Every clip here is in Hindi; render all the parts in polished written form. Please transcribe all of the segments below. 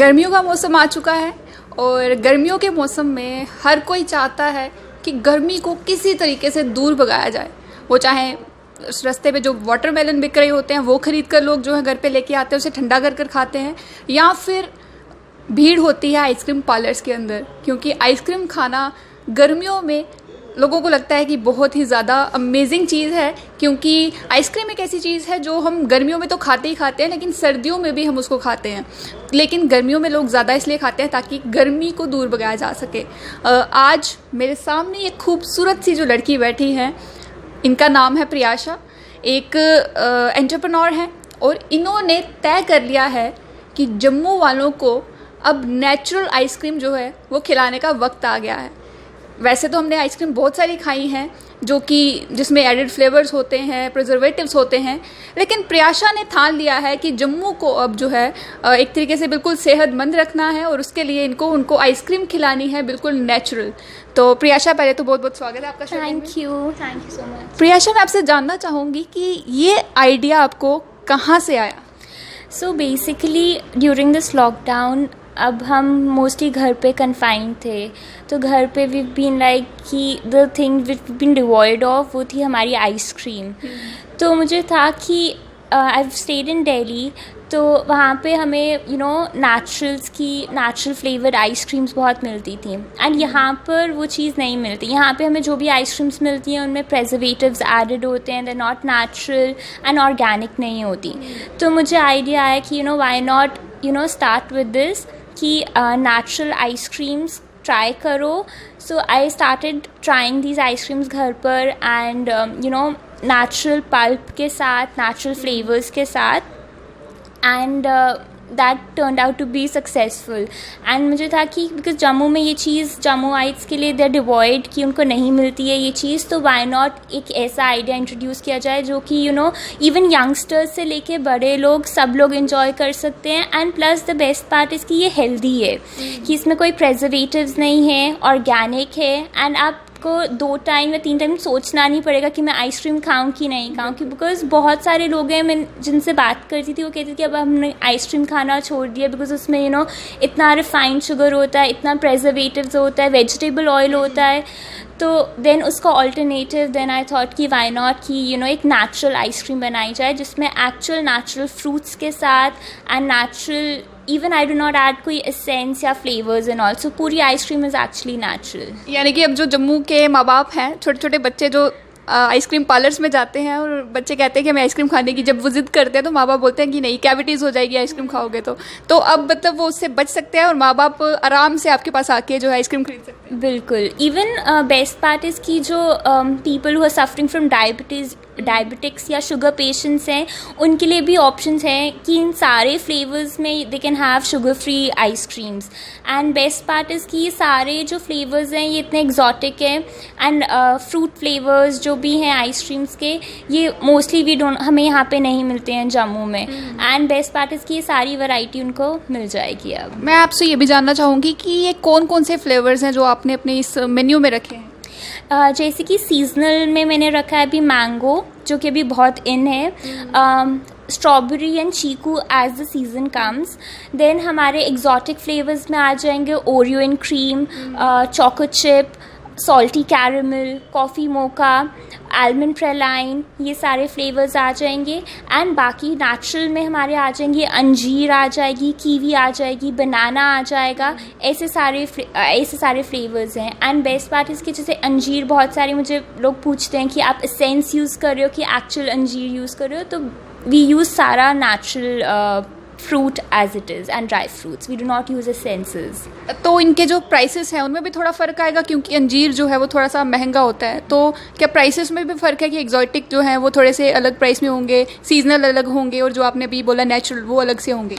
गर्मियों का मौसम आ चुका है और गर्मियों के मौसम में हर कोई चाहता है कि गर्मी को किसी तरीके से दूर भगाया जाए। वो चाहे रास्ते पे जो वाटरमेलन बिक रहे होते हैं वो ख़रीद कर लोग जो है घर पे लेके आते हैं, उसे ठंडा कर कर खाते हैं, या फिर भीड़ होती है आइसक्रीम पार्लर्स के अंदर, क्योंकि आइसक्रीम खाना गर्मियों में लोगों को लगता है कि बहुत ही ज़्यादा अमेजिंग चीज़ है, क्योंकि आइसक्रीम एक ऐसी चीज़ है जो हम गर्मियों में तो खाते ही खाते हैं, लेकिन सर्दियों में भी हम उसको खाते हैं। लेकिन गर्मियों में लोग ज़्यादा इसलिए खाते हैं ताकि गर्मी को दूर भगाया जा सके। आज मेरे सामने एक खूबसूरत सी जो लड़की बैठी है, इनका नाम है प्रियाशा, एक एंटरप्रेन्योर है और इन्होंने तय कर लिया है कि जम्मू वालों को अब नेचुरल आइसक्रीम जो है वो खिलाने का वक्त आ गया है। वैसे तो हमने आइसक्रीम बहुत सारी खाई हैं जो कि जिसमें एडिड फ्लेवर्स होते हैं, प्रिजर्वेटिव्स होते हैं, लेकिन प्रियाशा ने ठान लिया है कि जम्मू को अब जो है एक तरीके से बिल्कुल सेहतमंद रखना है और उसके लिए उनको आइसक्रीम खिलानी है बिल्कुल नेचुरल। तो प्रियाशा, पहले तो बहुत बहुत स्वागत है आपका। Thank you so much. Priyasha, मैं आपसे जानना चाहूँगी कि ये आइडिया आपको कहाँ से आया? So basically during this lockdown अब हम मोस्टली घर पे कन्फाइंड थे, तो घर पे वी बीन लाइक कि the thing which been devoid of वो थी हमारी आइसक्रीम। तो मुझे था कि आई स्टेड इन दिल्ली, तो वहाँ पे हमें नेचुरल फ्लेवर्ड आइसक्रीम्स बहुत मिलती थी, एंड यहाँ पर वो चीज़ नहीं मिलती। यहाँ पे हमें जो भी आइसक्रीम्स मिलती हैं उनमें प्रेजर्वेटिव्स एडेड होते हैं, they not natural and organic नहीं होती। तो मुझे आइडिया आया कि why not start with this कि नेचुरल आइसक्रीम्स ट्राई करो। So I started trying these ice creams घर पर, एंड नेचुरल पल्प के साथ, नेचुरल फ्लेवर्स के साथ, and that turned out to be successful. And मुझे था कि बिकॉज जम्मू में ये चीज़ जम्मूआइट्स के लिए दे डिवॉइड कि उनको नहीं मिलती है ये चीज़, तो वाई नॉट एक ऐसा आइडिया इंट्रोड्यूस किया जाए जो कि इवन यंगस्टर्स से लेके बड़े लोग सब लोग इन्जॉय कर सकते हैं। And plus the best part is कि ये हेल्दी है, कि इसमें कोई प्रेजर्वेटिव्स नहीं है, ऑर्गेनिक है, एंड आप को 2 टाइम या 3 टाइम सोचना नहीं पड़ेगा कि मैं आइसक्रीम खाऊं कि नहीं खाऊं। कि बिकॉज बहुत सारे लोग हैं, मैं जिनसे बात करती थी वो कहती थी कि अब हमने आइसक्रीम खाना छोड़ दिया बिकॉज उसमें इतना रिफाइंड शुगर होता है, इतना प्रेजर्वेटिव्स होता है, वेजिटेबल ऑयल होता है। तो देन उसका ऑल्टरनेटिव देन आई थॉट कि वाई नॉट कि एक नेचुरल आइसक्रीम बनाई जाए जिसमें एक्चुअल नेचुरल फ्रूट्स के साथ and natural, even I do not add कोई एसेंस या फ्लेवर्स एंड ऑल, सो पूरी आइसक्रीम इज़ एक्चुअली नेचुरल। यानी कि अब जो जम्मू के माँ बाप हैं, छोटे छोटे बच्चे जो आइसक्रीम पार्लर्स में जाते हैं और बच्चे कहते हैं कि हमें आइसक्रीम खाने की, जब वो जिद करते हैं तो माँ बाप बोलते हैं कि नहीं, कैविटीज़ हो जाएगी आइसक्रीम खाओगे तो अब मतलब वो उससे बच सकते हैं और माँ बाप आराम से आपके पास आके जो है आइसक्रीम खरीद सकते हैं। बिल्कुल। इवन बेस्ट पार्ट इज़ कि जो people who are suffering from diabetics या शुगर पेशेंट्स हैं, उनके लिए भी ऑप्शंस हैं कि इन सारे फ्लेवर्स में they can have sugar free ice creams. And best part is कि ये सारे जो फ्लेवर्स हैं ये इतने एग्जॉटिक हैं, एंड फ्रूट फ्लेवर्स जो भी हैं आइसक्रीम्स के, ये मोस्टली हमें यहाँ पे नहीं मिलते हैं जम्मू में। एंड बेस्ट पार्ट इज़ कि ये सारी वैरायटी उनको मिल जाएगी। अब मैं आपसे ये भी जानना चाहूँगी कि ये कौन कौन से फ्लेवर्स हैं जो आपने अपने इस मेन्यू में रखे हैं? जैसे कि सीजनल में मैंने रखा है अभी मैंगो, जो कि अभी बहुत इन है, strawberry and chikoo as the season comes. Then हमारे एग्जॉटिक फ्लेवर्स में आ जाएंगे Oreo and cream, choco chip, salty caramel, coffee mocha, almond praline, ये सारे फ्लेवर्स आ जाएंगे। एंड बाकी नेचुरल में हमारे आ जाएंगे अंजीर आ जाएगी, कीवी आ जाएगी, बनाना आ जाएगा, ऐसे सारे फ्लेवर्स हैं। एंड बेस्ट पार्ट इसके जैसे अंजीर, बहुत सारे मुझे लोग पूछते हैं कि आप एसेंस यूज़ कर रहे हो कि एक्चुअल अंजीर यूज़ कर रहे हो, तो वी यूज़ सारा natural fruit as it is and dry fruits, we do not use essences. तो इनके जो प्राइसेस हैं उनमें भी थोड़ा फ़र्क आएगा, क्योंकि अंजीर जो है वो थोड़ा सा महंगा होता है, तो क्या प्राइसेस में भी फ़र्क है कि एग्जॉटिक जो है वो थोड़े से अलग प्राइस में होंगे, सीजनल अलग होंगे, और जो आपने अभी बोला नेचुरल वो अलग से होंगे?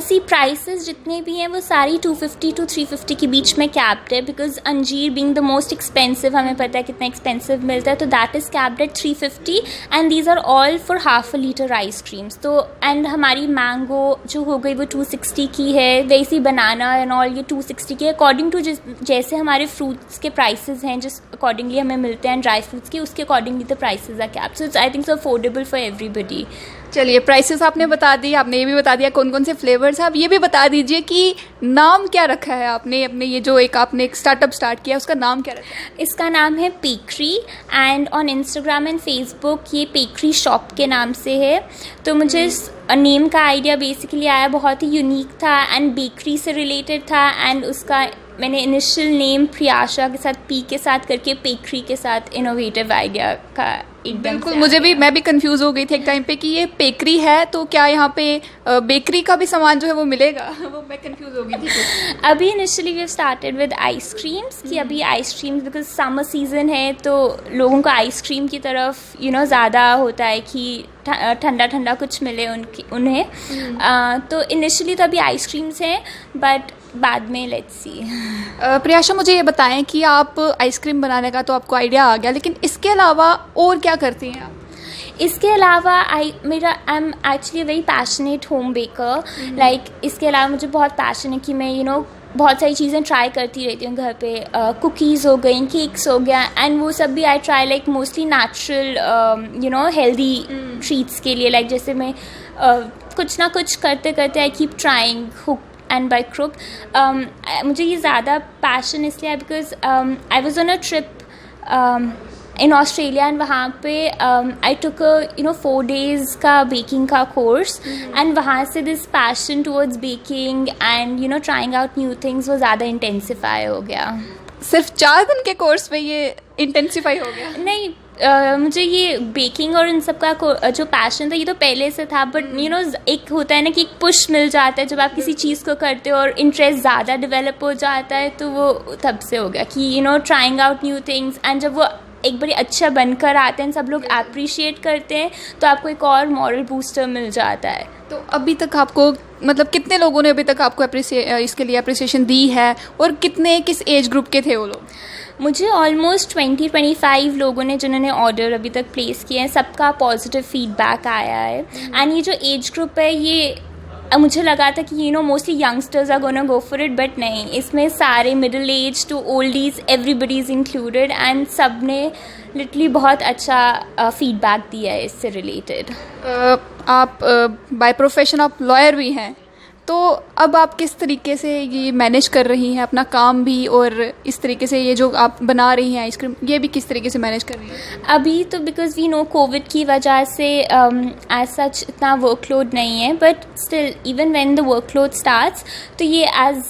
सी प्राइसेस जितने भी हैं वो सारी 250 to 350 के बीच में कैप्ड है, बिकॉज अंजीर बीइंग द मोस्ट एक्सपेंसिव, हमें पता है कितना एक्सपेंसिव मिलता है, तो that is capped at 350, and these are all for half a litre ice creams. तो एंड हमारी मैंगो जो हो गई वो 260 की है, वैसी बनाना एंड ऑल ये 260 की है, अकॉर्डिंग टू जैसे हमारे फ्रूट्स के प्राइसेस हैं, जिस अकॉर्डिंगली हमें मिलते हैं ड्राई फ्रूट्स के, उसके accordingly the prices are capped. So I think so affordable for everybody. चलिए, प्राइसेस आपने बता दी, आपने ये भी बता दिया कौन कौन से फ्लेवर्स हैं। आप ये भी बता दीजिए कि नाम क्या रखा है आपने अपने, ये जो आपने एक स्टार्टअप स्टार्ट किया उसका नाम क्या रखा है? इसका नाम है पेकरी, and on Instagram and Facebook ये पेकरी शॉप के नाम से है। तो मुझे नेम का आइडिया बेसिकली आया, बहुत ही यूनिक था एंड बेकरी से रिलेटेड था, एंड उसका मैंने इनिशियल नेम प्रियाशा के साथ पी के साथ करके पेकरी के साथ इनोवेटिव आइडिया का एकदम। बिल्कुल, मैं भी कंफ्यूज हो गई थी एक टाइम पे कि ये बेकरी है तो क्या यहाँ पे बेकरी का भी सामान जो है वो मिलेगा? वो मैं कंफ्यूज हो गई थी। अभी initially we started with ice creams कि अभी आइसक्रीम्स बिकॉज समर सीजन है तो लोगों को आइसक्रीम की तरफ ज़्यादा होता है कि ठंडा ठंडा कुछ मिले उन्हें। तो इनिशियली तो अभी आइसक्रीम्स हैं, बट बाद में लेट्स सी। प्रियाशा, मुझे ये बताएं कि आप आइसक्रीम बनाने का तो आपको आइडिया आ गया, लेकिन इसके अलावा और क्या करती हैं आप? इसके अलावा I am actually very passionate home baker. Like इसके अलावा मुझे बहुत पैशन है कि मैं बहुत सारी चीज़ें ट्राई करती रहती हूँ घर पे। कुकीज़ हो गई, केक्स हो गया, एंड वो सब भी I try like mostly natural healthy treats के लिए। लाइक जैसे मैं कुछ ना कुछ करते करते I keep trying hook and by crook. मुझे ये ज़्यादा पैशन इसलिए है because I was on a trip in Australia, and वहाँ पे आई टुक 4 days का बेकिंग का कोर्स, एंड वहाँ से this passion towards baking and trying out new things वो ज़्यादा इंटेंसिफाई हो गया। सिर्फ 4 दिन के कोर्स में ये इंटेंसिफाई हो गया? नहीं, मुझे ये बेकिंग और इन सब का जो पैशन था ये तो पहले से था, बट एक होता है ना कि एक पुश मिल जाता है जब आप किसी चीज़ को करते हो और इंटरेस्ट ज़्यादा डेवलप हो जाता है, तो वो तब से हो गया कि trying out new things, and जब वो एक बड़ी अच्छा बनकर आते हैं, सब लोग अप्रिशिएट करते हैं, तो आपको एक और मॉरल बूस्टर मिल जाता है। तो अभी तक आपको मतलब कितने लोगों ने अभी तक आपको इसके लिए अप्रिसिएशन दी है, और किस एज ग्रुप के थे वो लोग? मुझे ऑलमोस्ट 20-25 लोगों ने जिन्होंने ऑर्डर अभी तक प्लेस किए हैं, सबका पॉजिटिव फीडबैक आया है। एंड ये जो एज ग्रुप है ये मुझे लगा था कि mostly youngsters are gonna go for it, but नहीं, इसमें सारे middle age to old age everybody is included, and सब ने लिटरली बहुत अच्छा फीडबैक दिया है इससे रिलेटेड। आप बाय प्रोफेशन आप लॉयर भी हैं, तो अब आप किस तरीके से ये मैनेज कर रही हैं अपना काम भी, और इस तरीके से ये जो आप बना रही हैं आइसक्रीम, ये भी किस तरीके से मैनेज कर रही हैं? अभी तो बिकॉज वी नो कोविड की वजह से एज सच इतना वर्कलोड नहीं है, but still even when the workload starts, तो ये as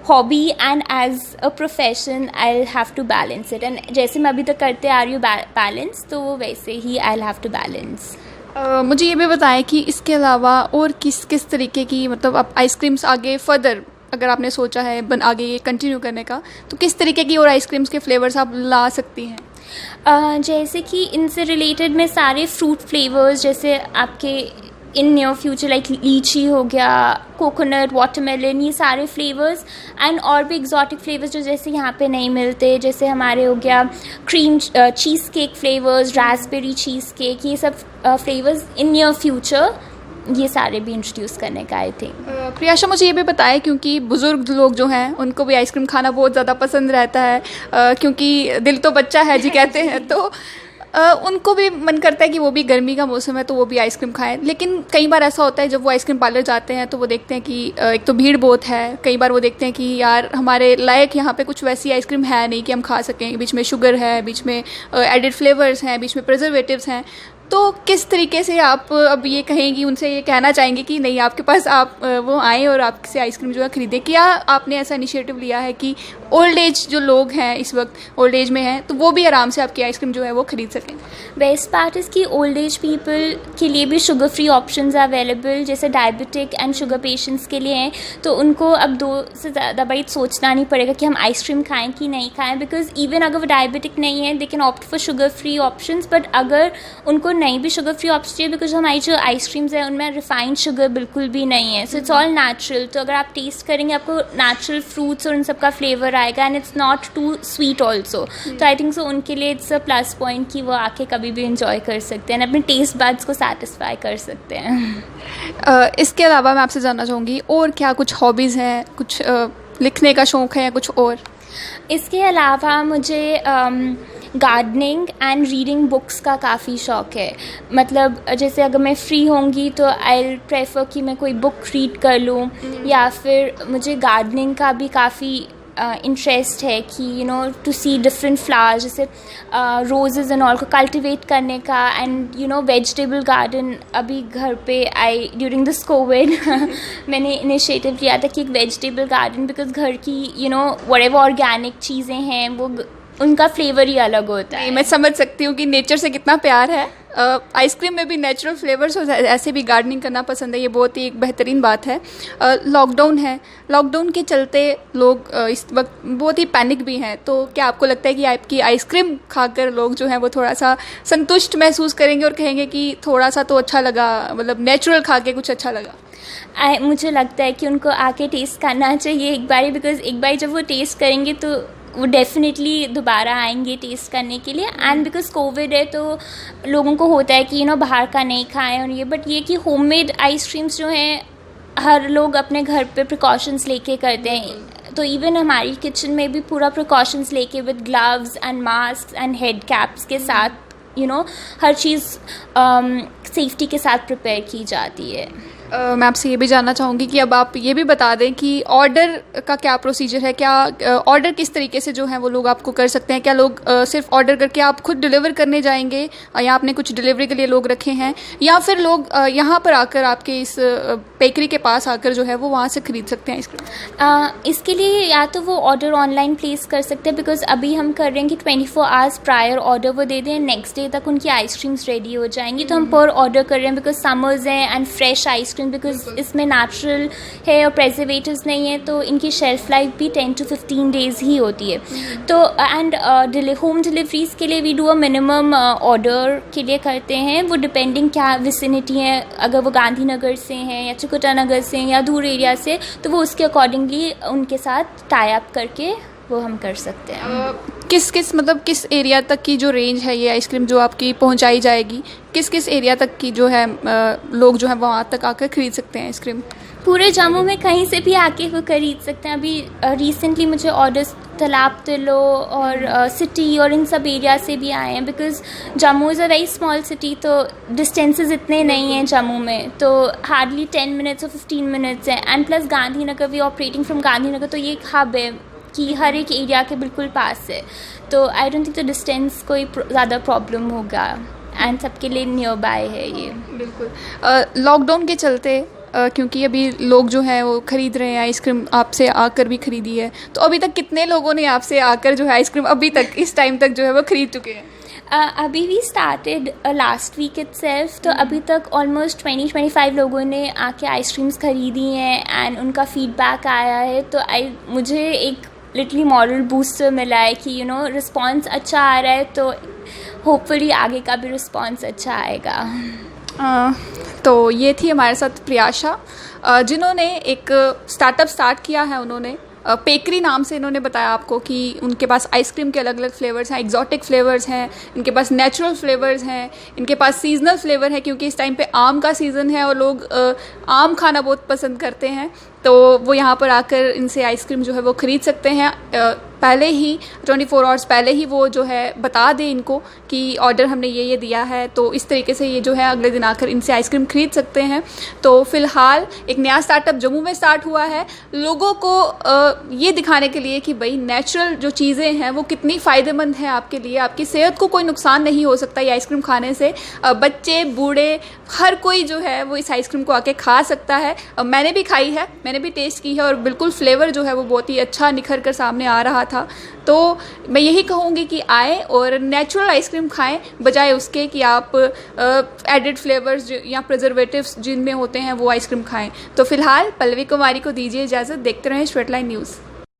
hobby and as a profession I have to balance it, and जैसे मैं अभी तक करते आ रही हूँ बैलेंस, तो वो वैसे ही आई हैव टू बैलेंस। मुझे ये भी बताएं कि इसके अलावा और किस तरीके की, मतलब आप आइसक्रीम्स आगे फर्दर अगर आपने सोचा है आगे ये कंटिन्यू करने का, तो किस तरीके की और आइसक्रीम्स के फ्लेवर्स आप ला सकती हैं? जैसे कि इनसे रिलेटेड मैं सारे फ्रूट फ्लेवर्स, जैसे आपके इन नियर फ्यूचर लाइक लीची हो गया, कोकोनट, वाटरमेलन, ये सारे फ्लेवर्स, एंड और भी एग्जॉटिक फ्लेवर्स जो जैसे यहाँ पे नहीं मिलते, जैसे हमारे हो गया cream cheese cake flavours, Raspberry cheese cake, ये सब फ्लेवर्स इन नियर फ्यूचर ये सारे भी इंट्रोड्यूस करने का आई थिंक। प्रियाशा, मुझे ये भी बताएं, क्योंकि बुज़ुर्ग लोग जो हैं उनको भी आइसक्रीम खाना बहुत ज़्यादा पसंद रहता है, क्योंकि दिल तो बच्चा है जी कहते हैं, तो उनको भी मन करता है कि वो भी गर्मी का मौसम है तो वो भी आइसक्रीम खाएं। लेकिन कई बार ऐसा होता है जब वो आइसक्रीम पार्लर जाते हैं तो वो देखते हैं कि एक तो भीड़ बहुत है, कई बार वो देखते हैं कि यार हमारे लायक यहाँ पे कुछ वैसी आइसक्रीम है नहीं कि हम खा सकें, बीच में शुगर है, बीच में एडिड फ्लेवर्स हैं, बीच में प्रिजर्वेटिव्स हैं। तो किस तरीके से आप अब ये कहेंगी, उनसे ये कहना चाहेंगे कि नहीं, आपके पास आप वो आएँ और आपसे आइसक्रीम जो है ख़रीदें? क्या आपने ऐसा इनिशिएटिव लिया है कि ओल्ड एज जो लोग हैं इस वक्त ओल्ड एज में हैं तो वो भी आराम से आपकी आइसक्रीम जो है वो ख़रीद सकें? बेस्ट पार्ट इज़ कि ओल्ड एज पीपल के लिए भी शुगर फ्री ऑप्शंस अवेलेबल, जैसे डायबिटिक एंड शुगर पेशेंट्स के लिए हैं, तो उनको अब 2 से ज़्यादा बार सोचना नहीं पड़ेगा कि हम आइसक्रीम खाएँ कि नहीं खाएँ, बिकॉज इवन अगर वो डायबिटिक नहीं है they can opt for sugar free options. But अगर उनको नहीं भी शुगर फ्री ऑप्शन चाहिए, बिकॉज हमारी जो आइसक्रीम्स है उनमें रिफाइंड शुगर बिल्कुल भी नहीं है, सो इट्स ऑल नेचुरल। तो अगर आप टेस्ट करेंगे आपको नेचुरल फ्रूट्स और उन सब का फ्लेवर आएगा, and it's not too sweet also. तो आई थिंक सो उनके लिए इट्स अ प्लस पॉइंट कि वो आके कभी भी इंजॉय कर सकते हैं, अपने टेस्ट बड्स को सेटिस्फाई कर सकते हैं। इसके अलावा मैं आपसे जानना चाहूँगी और क्या कुछ हॉबीज़ हैं, कुछ लिखने का शौक़ है या कुछ और? इसके अलावा मुझे गार्डनिंग एंड रीडिंग बुक्स का काफ़ी शौक़ है। मतलब जैसे अगर मैं फ्री होंगी तो आई प्रेफर कि मैं कोई बुक रीड कर लूँ, या फिर मुझे गार्डनिंग का भी काफ़ी इंटरेस्ट है कि टू सी डिफरेंट फ्लावर्स, जैसे रोजेज़ एंड ऑल को कल्टिवेट करने का, एंड वेजिटेबल गार्डन अभी घर पे आई ड्यूरिंग दिस कोविड मैंने इनिशिएटिव लिया था कि एक वेजिटेबल गार्डन, बिकॉज घर की व्हाटएवर ऑर्गेनिक चीज़ें हैं वो उनका फ्लेवर ही अलग होता है। मैं समझ सकती हूँ कि नेचर से कितना प्यार है। आइसक्रीम में भी नेचुरल फ्लेवर्स और ऐसे भी गार्डनिंग करना पसंद है, ये बहुत ही एक बेहतरीन बात है। लॉकडाउन है, लॉकडाउन के चलते लोग इस वक्त बहुत ही पैनिक भी हैं, तो क्या आपको लगता है कि आपकी आइसक्रीम खाकर लोग जो हैं वो थोड़ा सा संतुष्ट महसूस करेंगे और कहेंगे कि थोड़ा सा तो अच्छा लगा, मतलब नेचुरल खा के कुछ अच्छा लगा? मुझे लगता है कि उनको आके टेस्ट करना चाहिए एक बारी, बिकॉज एक बारी जब वो टेस्ट करेंगे तो वो डेफिनेटली दोबारा आएंगे टेस्ट करने के लिए। एंड बिकॉज कोविड है तो लोगों को होता है कि बाहर का नहीं खाएं और ये, बट ये कि होममेड आइसक्रीम्स जो हैं हर लोग अपने घर पे प्रिकॉशंस लेके करते हैं। तो इवन हमारी किचन में भी पूरा प्रिकॉशंस लेके with gloves and mask and head caps के साथ हर चीज़ सेफ्टी के साथ प्रिपेयर की जाती है। मैं आपसे ये भी जानना चाहूँगी कि अब आप ये भी बता दें कि ऑर्डर का क्या प्रोसीजर है, क्या ऑर्डर किस तरीके से जो है वो लोग आपको कर सकते हैं? क्या लोग सिर्फ ऑर्डर करके आप खुद डिलीवर करने जाएंगे या आपने कुछ डिलीवरी के लिए लोग रखे हैं, या फिर लोग यहाँ पर आकर आपके इस बेकरी के पास आकर जो है वो वहाँ से ख़रीद सकते हैं आइसक्रीम? इसके लिए या तो वो ऑर्डर ऑनलाइन प्लेस कर सकते हैं, बिकॉज अभी हम कर रहे हैं कि 24 आवर्स प्रायर ऑर्डर वो दे दें, नेक्स्ट डे तक उनकी आइसक्रीम्स रेडी हो जाएंगी। तो हम पर ऑर्डर कर रहे हैं बिकॉज समर्स हैं एंड फ्रेश आइसक्रीम, बिकॉज इसमें नेचुरल है और प्रेजर्वेटिव्स नहीं है, तो इनकी शेल्फ लाइफ भी 10 to 15 डेज़ ही होती है। तो एंड होम डिलीवरीज़ के लिए we do a minimum order के लिए करते हैं, वो डिपेंडिंग क्या विसिनिटी है, अगर वो गांधीनगर से हैं या चिकुटा नगर से या दूर एरिया से, तो वो उसके अकॉर्डिंगली उनके साथ टाई अप करके वो हम कर सकते हैं। किस एरिया तक की जो रेंज है ये आइसक्रीम जो आपकी पहुंचाई जाएगी, किस एरिया तक की जो है लोग जो है वहाँ तक आकर खरीद सकते हैं आइसक्रीम? पूरे जम्मू में कहीं से भी आके वो खरीद सकते हैं। अभी रिसेंटली मुझे ऑर्डर्स तालाब तिलो और सिटी और इन सब एरिया से भी आए हैं, because Jammu is a very small city, तो डिस्टेंसेस इतने नहीं हैं जम्मू में, तो हार्डली 10 minutes और 15 minutes है। And plus Gandhinagar we operating from Gandhinagar, तो ये एक हब है कि हर एक एरिया के बिल्कुल पास है, तो I don't think the distance कोई ज़्यादा प्रॉब्लम होगा, एंड सबके लिए नियर बाय है ये। बिल्कुल। लॉकडाउन के चलते क्योंकि अभी लोग जो हैं वो ख़रीद रहे हैं आइसक्रीम, आपसे आकर भी ख़रीदी है, तो अभी तक कितने लोगों ने आपसे आकर जो है आइसक्रीम अभी तक इस टाइम तक जो है वो ख़रीद चुके हैं? अभी we started last week itself, तो अभी तक ऑलमोस्ट 20-25 लोगों ने आके आइसक्रीम्स ख़रीदी हैं एंड उनका फीडबैक आया है, तो मुझे एक लिटली मॉरल बूस्टर मिला है कि रिस्पॉन्स अच्छा आ रहा है, तो होपफुली आगे का भी रिस्पॉन्स अच्छा आएगा। तो ये थी हमारे साथ प्रियाशा, जिन्होंने एक स्टार्टअप स्टार्ट किया है। उन्होंने पेकरी नाम से इन्होंने बताया आपको कि उनके पास आइसक्रीम के अलग अलग फ्लेवर्स हैं, एग्जॉटिक फ्लेवर्स हैं, इनके पास नेचुरल फ्लेवर्स हैं, इनके पास सीजनल फ्लेवर है, क्योंकि इस टाइम पे आम का सीज़न है और लोग आम खाना बहुत पसंद करते हैं, तो वो यहाँ पर आकर इनसे आइसक्रीम जो है वो ख़रीद सकते हैं। पहले ही 24 आवर्स पहले ही वो जो है बता दें इनको कि ऑर्डर हमने ये दिया है, तो इस तरीके से ये जो है अगले दिन आकर इनसे आइसक्रीम ख़रीद सकते हैं। तो फ़िलहाल एक नया स्टार्टअप जम्मू में स्टार्ट हुआ है, लोगों को ये दिखाने के लिए कि भाई नेचुरल जो चीज़ें हैं वो कितनी फ़ायदेमंद हैं आपके लिए, आपकी सेहत को कोई नुकसान नहीं हो सकता ये आइसक्रीम खाने से। बच्चे बूढ़े हर कोई जो है वो इस आइसक्रीम को आके खा सकता है। मैंने भी खाई है, मैंने भी टेस्ट की है, और बिल्कुल फ्लेवर जो है वो बहुत ही अच्छा निखर कर सामने आ रहा था। तो मैं यही कहूँगी कि आए और नेचुरल आइसक्रीम खाएं, बजाय उसके कि आप एडिड फ्लेवर्स या प्रिजर्वेटिव्स जिनमें होते हैं वो आइसक्रीम खाएं। तो फिलहाल पल्लवी कुमारी को दीजिए इजाज़त, देखते रहें स्ट्रेट लाइन न्यूज़।